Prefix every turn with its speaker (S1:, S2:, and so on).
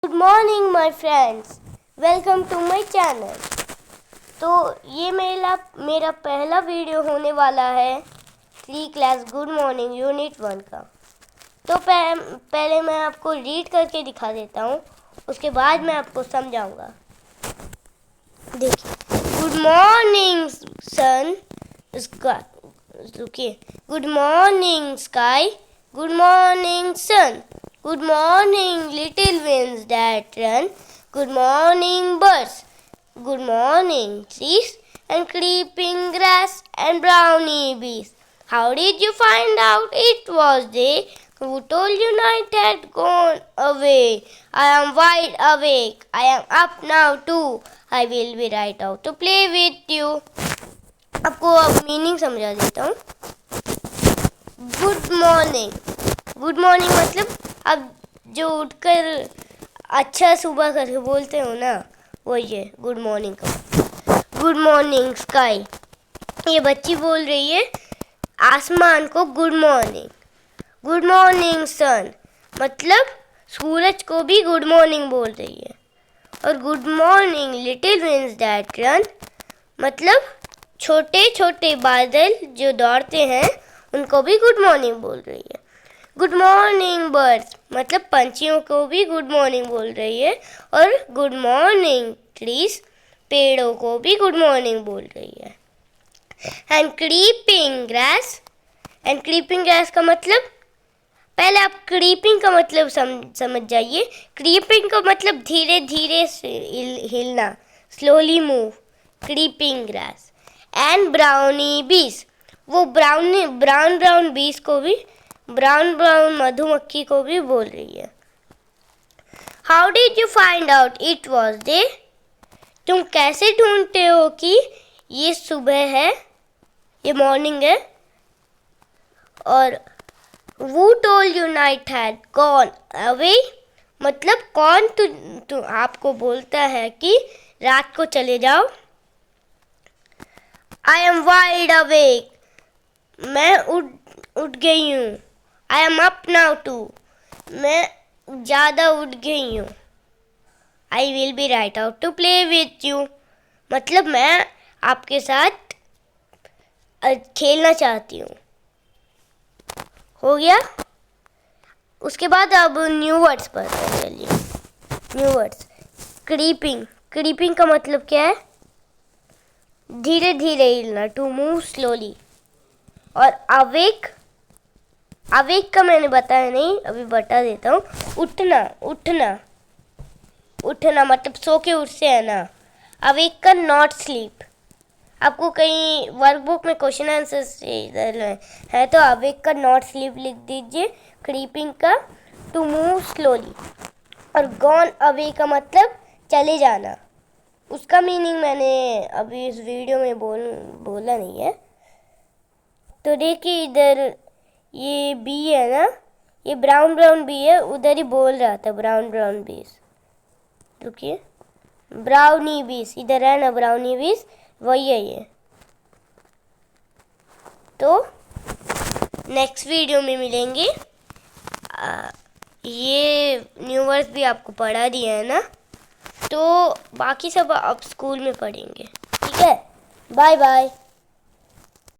S1: Good morning my friends, welcome to my channel. तो ये मेरा पहला वीडियो होने वाला है 3 क्लास गुड मॉर्निंग यूनिट 1 का। तो पहले मैं आपको रीड करके दिखा देता हूँ, उसके बाद मैं आपको समझाऊंगा। देखिए, गुड मॉर्निंग सन स्काई, रुकिए, good morning sky, good morning sun, good morning little winds that run, good morning birds, good morning trees and creeping grass and brownie bees. How did you find out it was day? Who told you night had gone away? I am wide awake, I am up now too, I will be right out to play with you. आपको अब meaning समझा देता हूँ। Good morning, good morning मतलब अब जो उठकर अच्छा सुबह करके बोलते हो ना, वो ये गुड मॉर्निंग का। गुड मॉर्निंग स्काई, ये बच्ची बोल रही है आसमान को good morning. Good morning sun मतलब सूरज को भी गुड मॉर्निंग बोल रही है। और good morning little winds that run मतलब छोटे छोटे बादल जो दौड़ते हैं उनको भी गुड मॉर्निंग बोल रही है। गुड मॉर्निंग बर्ड्स मतलब पंछियों को भी गुड मॉर्निंग बोल रही है। और गुड मॉर्निंग ट्रीज पेड़ों को भी गुड मॉर्निंग बोल रही है। And creeping grass, and creeping grass का मतलब, पहले आप क्रीपिंग का मतलब समझ जाइए। क्रीपिंग का मतलब धीरे धीरे हिलना, slowly move, creeping grass. And brownie बीज, वो ब्राउन बीज को भी, ब्राउन मधुमक्खी को भी बोल रही है। How did you find out it was day? तुम कैसे ढूंढते हो कि ये सुबह है, ये मॉर्निंग है? और who told you night had gone away मतलब कौन आपको बोलता है कि रात को चले जाओ? I am wide awake, मैं उठ गई हूँ। I am up now too, मैं ज़्यादा उठ गई हूँ। I will be right out to play with you मतलब मैं आपके साथ खेलना चाहती हूँ। हो गया? उसके बाद अब न्यू वर्ड्स पर चलिए। न्यू वर्ड्स, क्रीपिंग, क्रीपिंग का मतलब क्या है? धीरे धीरे हिलना, टू मूव स्लोली। और अवेक, अवेक का मैंने बताया नहीं, अभी बता देता हूँ। उठना मतलब सो के उठ से है ना। अवेक का नॉट स्लीप, आपको कहीं वर्कबुक में क्वेश्चन आंसर है तो अवेक का नॉट स्लीप लिख दीजिए। क्रीपिंग का टू मूव स्लोली। और गॉन अवे का मतलब चले जाना, उसका मीनिंग मैंने अभी इस वीडियो में बोला नहीं है। तो देखिए इधर ये बी है ना, ये ब्राउन बी है, उधर ही बोल रहा था ब्राउन बीस। रुकिए, ब्राउनी बीस इधर है ना, ब्राउनी बीस वही है ये। तो नेक्स्ट वीडियो में मिलेंगे। ये न्यू वर्ड्स भी आपको पढ़ा दिया है ना, तो बाकी सब आप स्कूल में पढ़ेंगे। ठीक है, बाय बाय।